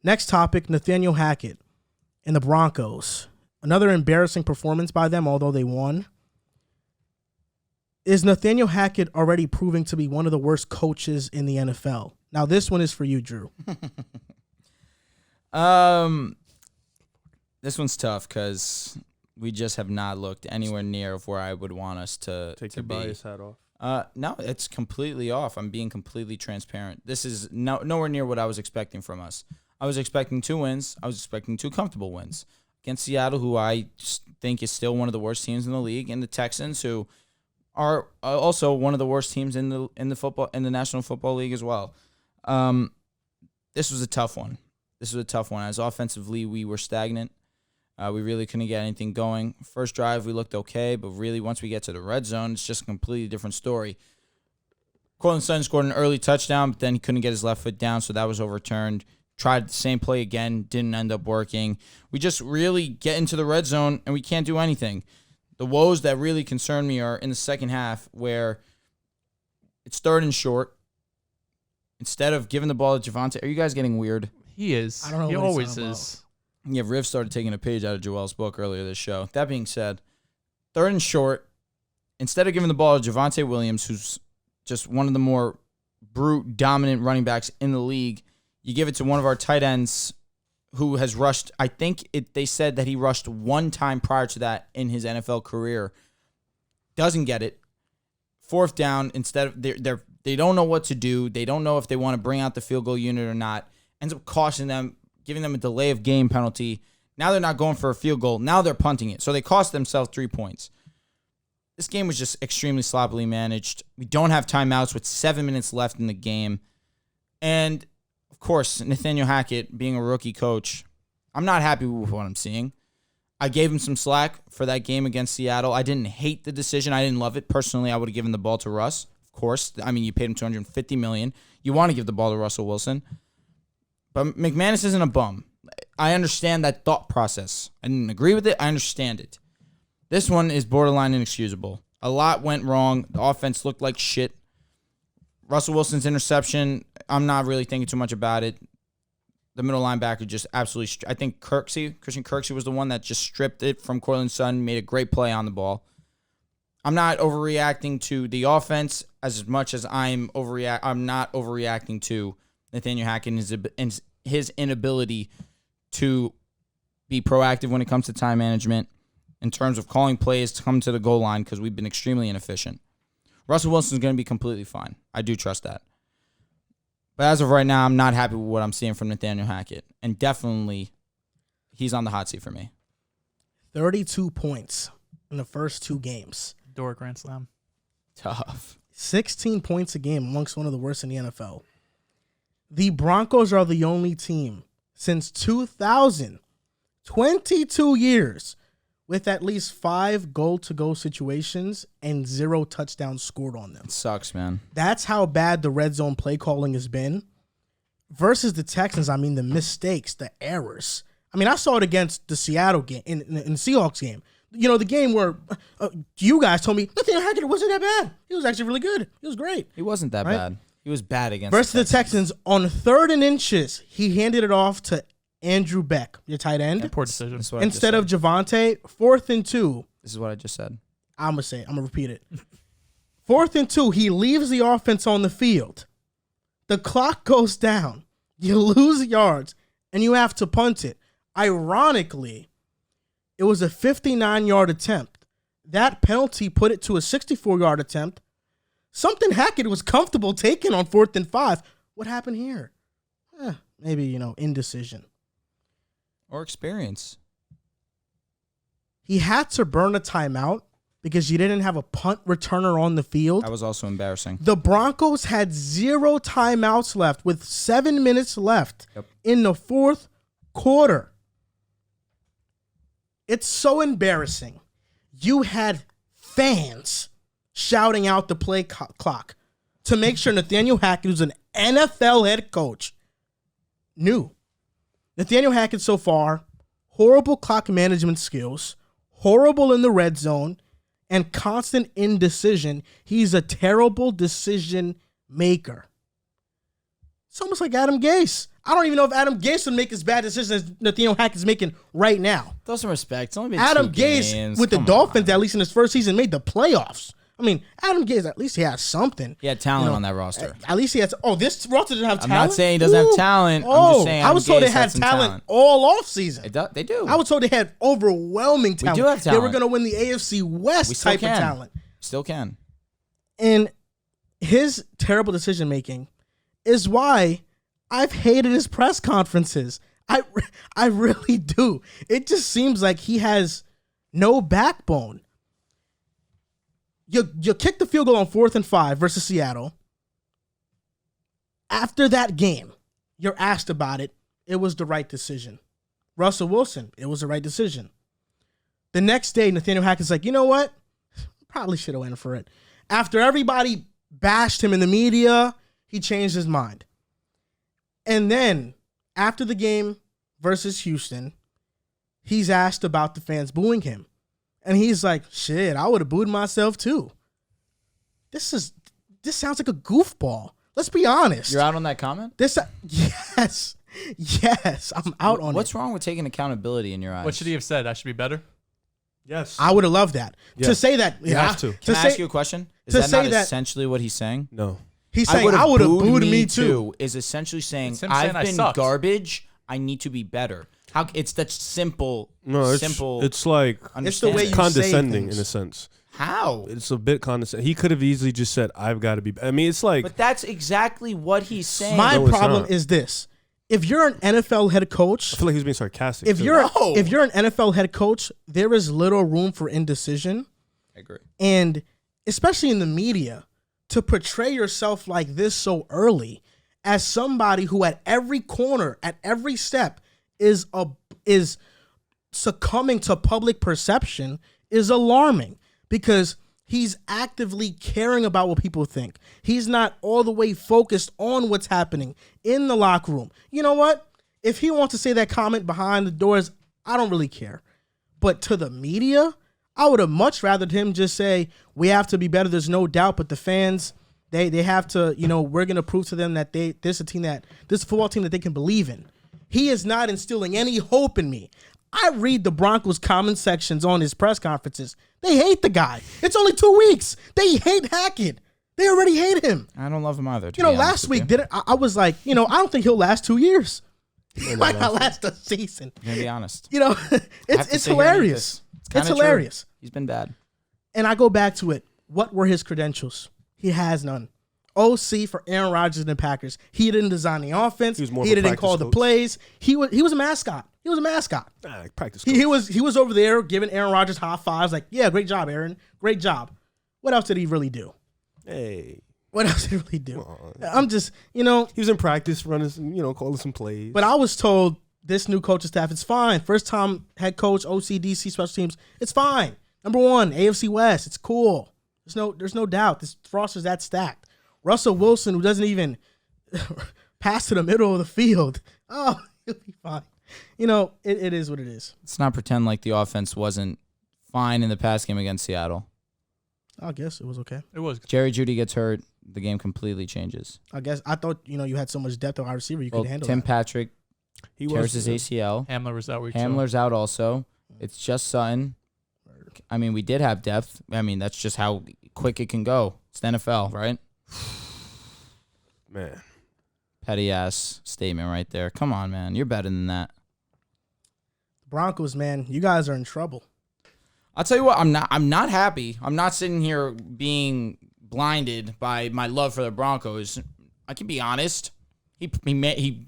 Next topic, Nathaniel Hackett and the Broncos. Another embarrassing performance by them, although they won. Is Nathaniel Hackett already proving to be one of the worst coaches in the NFL? Now, this one is for you, Drew. This one's tough because we just have not looked anywhere near of where I would want us to Take to your be. bias hat off. No, it's completely off. I'm being completely transparent. This is nowhere near what I was expecting from us. I was expecting 2 wins. I was expecting 2 comfortable wins against Seattle, who I just think is still one of the worst teams in the league, and the Texans, who are also one of the worst teams in the National Football League as well. This was a tough one. As offensively, we were stagnant. We really couldn't get anything going. First drive, we looked okay, but really once we get to the red zone, it's just a completely different story. Courtland Sutton scored an early touchdown, but then he couldn't get his left foot down, so that was overturned. Tried the same play again, didn't end up working. We just really get into the red zone, and we can't do anything. The woes that really concern me are in the second half, where it's 3rd and short. Instead of giving the ball to Javonte, are you guys getting weird? He is. I don't know He what he's always talking is. Yeah, Riv started taking a page out of Joel's book earlier this show. That being said, 3rd and short, instead of giving the ball to Javonte Williams, who's just one of the more brute, dominant running backs in the league, you give it to one of our tight ends who has rushed. I think they said that he rushed 1 time prior to that in his NFL career. Doesn't get it. 4th down, instead of they don't know what to do. They don't know if they want to bring out the field goal unit or not. Ends up costing them, giving them a delay of game penalty. Now they're not going for a field goal. Now they're punting it. So they cost themselves 3 points. This game was just extremely sloppily managed. We don't have timeouts with 7 minutes left in the game. And, of course, Nathaniel Hackett, being a rookie coach, I'm not happy with what I'm seeing. I gave him some slack for that game against Seattle. I didn't hate the decision. I didn't love it. Personally, I would have given the ball to Russ. Of course. I mean, you paid him $250 million. You want to give the ball to Russell Wilson. But McManus isn't a bum. I understand that thought process. I didn't agree with it. I understand it. This one is borderline inexcusable. A lot went wrong. The offense looked like shit. Russell Wilson's interception, I'm not really thinking too much about it. The middle linebacker just absolutely, I think Christian Kirksey was the one that just stripped it from Courtland Sutton, made a great play on the ball. I'm not overreacting to the offense as much as I'm not overreacting to Nathaniel Hackett and his inability to be proactive when it comes to time management in terms of calling plays to come to the goal line, because we've been extremely inefficient. Russell Wilson's going to be completely fine. I do trust that. But as of right now, I'm not happy with what I'm seeing from Nathaniel Hackett. And definitely, he's on the hot seat for me. 32 points in the first 2 games. Door grand slam. Tough. 16 points a game, amongst one of the worst in the NFL. The Broncos are the only team since 2000, 22 years, with at least 5 goal-to-go situations and 0 touchdowns scored on them. It sucks, man. That's how bad the red zone play calling has been. Versus the Texans, I mean, the mistakes, the errors. I mean, I saw it against the Seattle game, in the Seahawks game. You know, the game where you guys told me, Nathaniel Hackett wasn't that bad. He was actually really good. He was great. He wasn't that bad. He was bad against versus the Texans. On 3rd and inches, he handed it off to Andrew Beck, your tight end. Yeah, poor decision. Instead of Javonte, 4th and 2. This is what I just said. I'm going to say it. I'm going to repeat it. 4th and 2, he leaves the offense on the field. The clock goes down. You lose yards, and you have to punt it. Ironically, it was a 59-yard attempt. That penalty put it to a 64-yard attempt. Something Hackett was comfortable taking on 4th and 5. What happened here? Maybe, indecision. Or experience. He had to burn a timeout because you didn't have a punt returner on the field. That was also embarrassing. The Broncos had 0 timeouts left with 7 minutes left in the 4th quarter. It's so embarrassing. You had fans shouting out the play clock to make sure Nathaniel Hackett, who's an NFL head coach, knew. Nathaniel Hackett so far, horrible clock management skills, horrible in the red zone, and constant indecision. He's a terrible decision maker. It's almost like Adam Gase. I don't even know if Adam Gase would make as bad decisions as Nathaniel Hackett's making right now. Throw some respect. It's only been Adam 2 Gase games. with the Come Dolphins, on. at least in his first season, made the playoffs. I mean, Adam Gase, at least he has something. He had talent on that roster. At least he has. Oh, this roster doesn't have I'm talent. not saying he doesn't have talent. I'm just saying I was told Adam they Gase had some talent all offseason. They do. I was told they had overwhelming talent. do have They were talent. going to win the AFC West We still type can. of talent. Still can. And his terrible decision making is why I've hated his press conferences. I really do. It just seems like he has no backbone. You kick the field goal on 4th and 5 versus Seattle. After that game, you're asked about it. It was the right decision. Russell Wilson, it was the right decision. The next day, Nathaniel Hackett's like, you know what? Probably should have went for it. After everybody bashed him in the media, he changed his mind. And then, after the game versus Houston, he's asked about the fans booing him. And he's like, shit, I would have booed myself too. This sounds like a goofball. Let's be honest. You're out on that comment? Yes, I'm out on it. What's wrong with taking accountability in your eyes? What should he have said? I should be better. Yes. I would have loved that. Yeah. To say that. You have to. Can I ask you a question? Is to that say not that- essentially what he's saying? No. He's saying, I would have booed me too. Is essentially saying, It's him saying I I've been sucked. garbage. I need to be better. It's that simple. No, simple. it's like It's the way you condescending say things. in a sense. How? It's a bit condescending. He could have easily just said, I've got to be. I mean, it's like. But that's exactly what he's saying. My No, it's problem not. is this. If you're an NFL head coach, I feel like he was being sarcastic. if too. you're No. if you're an NFL head coach, there is little room for indecision. I agree. And especially in the media, to portray yourself like this so early as somebody who at every corner, at every step is succumbing to public perception is alarming because he's actively caring about what people think. He's not all the way focused on what's happening in the locker room. You know what? If he wants to say that comment behind the doors, I don't really care. But to the media, I would have much rather him just say, we have to be better, there's no doubt, but the fans, they have to, we're going to prove to them that this football team that they can believe in. He is not instilling any hope in me. I read the Broncos comment sections on his press conferences. They hate the guy. It's only 2 weeks. They hate Hackett. They already hate him. I don't love him either. to be honest Last with week, you. I was like, I don't think he'll last 2 years. He might not last a season. I'm gonna be honest. It's I have to it's sit here and eat hilarious. this. It's kinda true. hilarious. He's been bad. And I go back to it. What were his credentials? He has none. OC for Aaron Rodgers and the Packers. He didn't design the offense. He was more of He a didn't practice call the coach. plays. He was a mascot. He was a mascot. Practice. He was over there giving Aaron Rodgers high fives, like, yeah, great job, Aaron. Great job. What else did he really do? Hey. What else did he really do? on. I'm just, He was in practice running, calling some plays. but I was told this new coaching staff, it's fine. First time head coach, OCDC, special teams, it's fine. Number 1, AFC West, it's cool. There's no doubt. This roster's that stacked. Russell Wilson, who doesn't even pass to the middle of the field, he'll be fine. It is what it is. Let's not pretend like the offense wasn't fine in the past game against Seattle. I guess it was okay. It was. Jerry Jeudy gets hurt, the game completely changes. I guess I thought you had so much depth at wide receiver you could handle Tim that. Patrick he tears his ACL. Hamler was out week 2. Hamler's out also. It's just Sutton. I mean, we did have depth. I mean, that's just how quick it can go. It's the NFL, right? Man. Petty ass statement right there. Come on, man. You're better than that. Broncos, man, you guys are in trouble. I'll tell you what, I'm not happy. I'm not sitting here being blinded by my love for the Broncos. I can be honest. He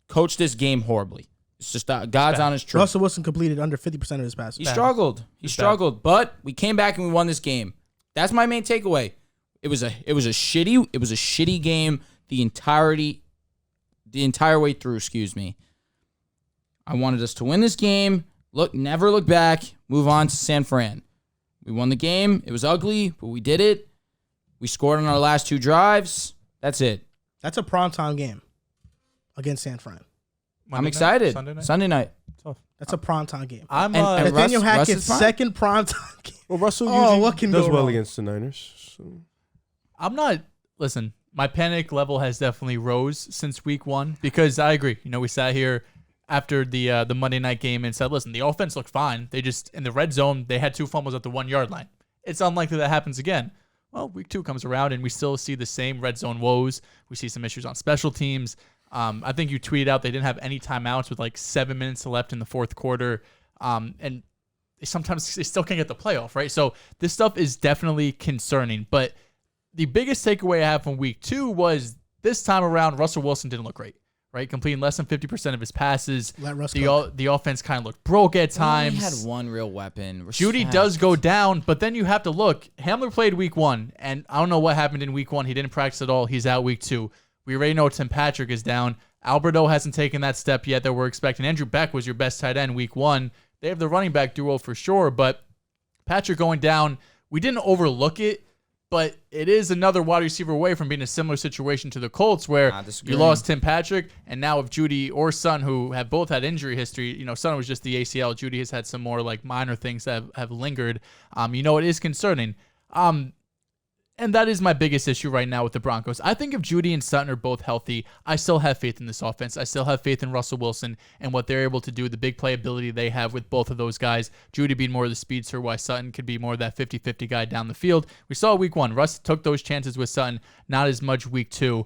coached this game horribly. It's just God's honest truth. Russell Wilson completed under 50% of his passes. He struggled. He struggled, but we came back and we won this game. That's my main takeaway. It was a shitty game the entire way through, excuse me. I wanted us to win this game. Never look back. Move on to San Fran. We won the game. It was ugly, but we did it. We scored on our last 2 drives. That's it. That's a primetime game against San Fran. I'm excited. Sunday night? Tough. That's a primetime game. I'm And Nathaniel Russ Hackett's is fine. second primetime game. Well, Russell Oh, usually what can does go well wrong? against the Niners. So. I'm not. Listen, My panic level has definitely rose since week 1 because I agree. We sat here after the Monday night game and said, listen, the offense looked fine. They just, in the red zone, they had 2 fumbles at the 1 yard line. It's unlikely that happens again. Well, week 2 comes around and we still see the same red zone woes. We see some issues on special teams. I think you tweeted out they didn't have any timeouts with like 7 minutes left in the fourth quarter. And sometimes they still can't get the playoff, right? So this stuff is definitely concerning. But the biggest takeaway I have from week 2 was this time around, Russell Wilson didn't look great, right? Completing less than 50% of his passes. The offense kind of looked broke at times. He had one real weapon. Judy does go down, but then you have to look. Hamler played week 1, and I don't know what happened in week 1. He didn't practice at all. He's out week 2. We already know Tim Patrick is down. Alberto hasn't taken that step yet that we're expecting. Andrew Beck was your best tight end week 1. They have the running back duo for sure, but Patrick going down, we didn't overlook it, but it is another wide receiver away from being a similar situation to the Colts where you lost Tim Patrick, and now if Judy or Sutton, who have both had injury history, Sutton was just the ACL. Judy has had some more like minor things that have lingered. It is concerning. And that is my biggest issue right now with the Broncos. I think if Judy and Sutton are both healthy, I still have faith in this offense. I still have faith in Russell Wilson and what they're able to do, the big playability they have with both of those guys. Judy being more of the speedster, while Sutton could be more of that 50-50 guy down the field. We saw week 1. Russ took those chances with Sutton, not as much week 2.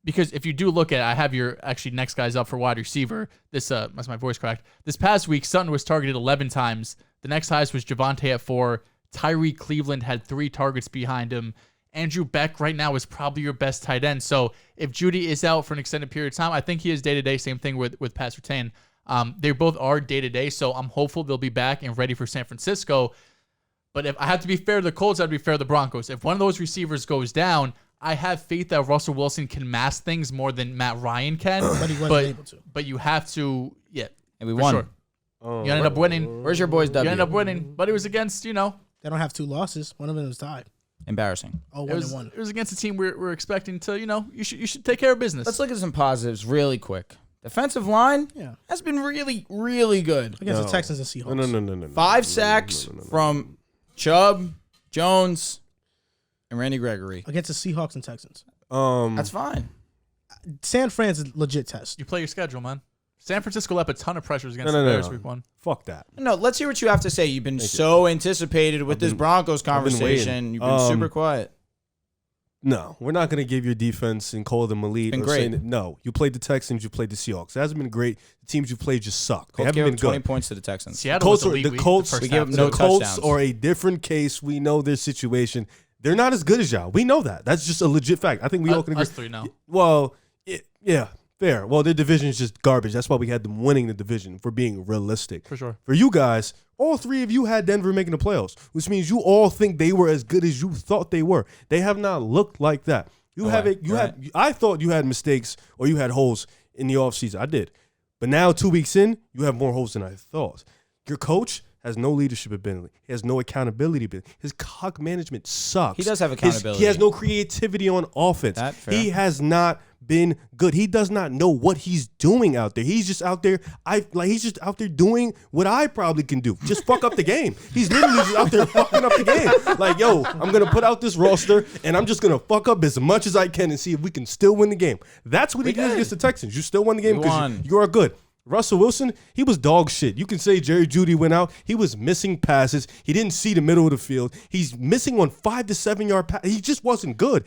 Because if you do look at it, I have your actually next guys up for wide receiver. That's my voice cracked. This past week, Sutton was targeted 11 times. The next highest was Javonte at 4. Tyree Cleveland had 3 targets behind him. Andrew Beck right now is probably your best tight end. So if Judy is out for an extended period of time, I think he is day-to-day. Same thing with Pat Surtain. They both are day-to-day, so I'm hopeful they'll be back and ready for San Francisco. But if I have to be fair to the Colts, I have to be fair to the Broncos. If one of those receivers goes down, I have faith that Russell Wilson can mask things more than Matt Ryan can. But he wasn't able to. But you have to, And we won. Sure. You ended up winning. Where's your boys W? You ended up winning, but it was against, They don't have 2 losses. One of them was tied. Embarrassing. Oh, it was 1-1. It was against a team we're expecting to, you should take care of business. Let's look at some positives really quick. Defensive line has been really, really good. Against the Texans and Seahawks. No. 5 sacks from Chubb, Jones, and Randy Gregory. Against the Seahawks and Texans. That's fine. San Fran's a legit test. You play your schedule, man. San Francisco left a ton of pressures against the Bears week 1. Fuck that. No, let's hear what you have to say. You've been anticipated with this Broncos conversation. You've been super quiet. No, we're not going to give your defense and call them elite. Been or great. saying that, no, you played the Texans, you played the Seahawks. It hasn't been great. The teams you played just suck. They Colts haven't gave been up 20 good. points to the Texans. Seattle was The Colts are a different case. We know their situation. They're not as good as y'all. We know that. That's just a legit fact. I think we all can agree. Us 3 now. Well, yeah. Fair. Well, their division is just garbage. That's why we had them winning the division, for being realistic. For sure. For you guys, all 3 of you had Denver making the playoffs, which means you all think they were as good as you thought they were. They have not looked like that. I thought you had mistakes or you had holes in the offseason. I did. But now 2 weeks in, you have more holes than I thought. Your coach has no leadership ability. He has no accountability ability. His clock management sucks. He does have accountability. He has no creativity on offense. He has not been good. He does not know what he's doing out there. He's just out there. He's just out there doing what I probably can do. Just fuck up the game. He's literally just out there fucking up the game. Like, yo, I'm gonna put out this roster and I'm just gonna fuck up as much as I can and see if we can still win the game. That's what he did against the Texans. You still won the game because you are good. Russell Wilson, he was dog shit. You can say Jerry Jeudy went out. He was missing passes. He didn't see the middle of the field. He's missing on 5 to 7 yard pass. He just wasn't good.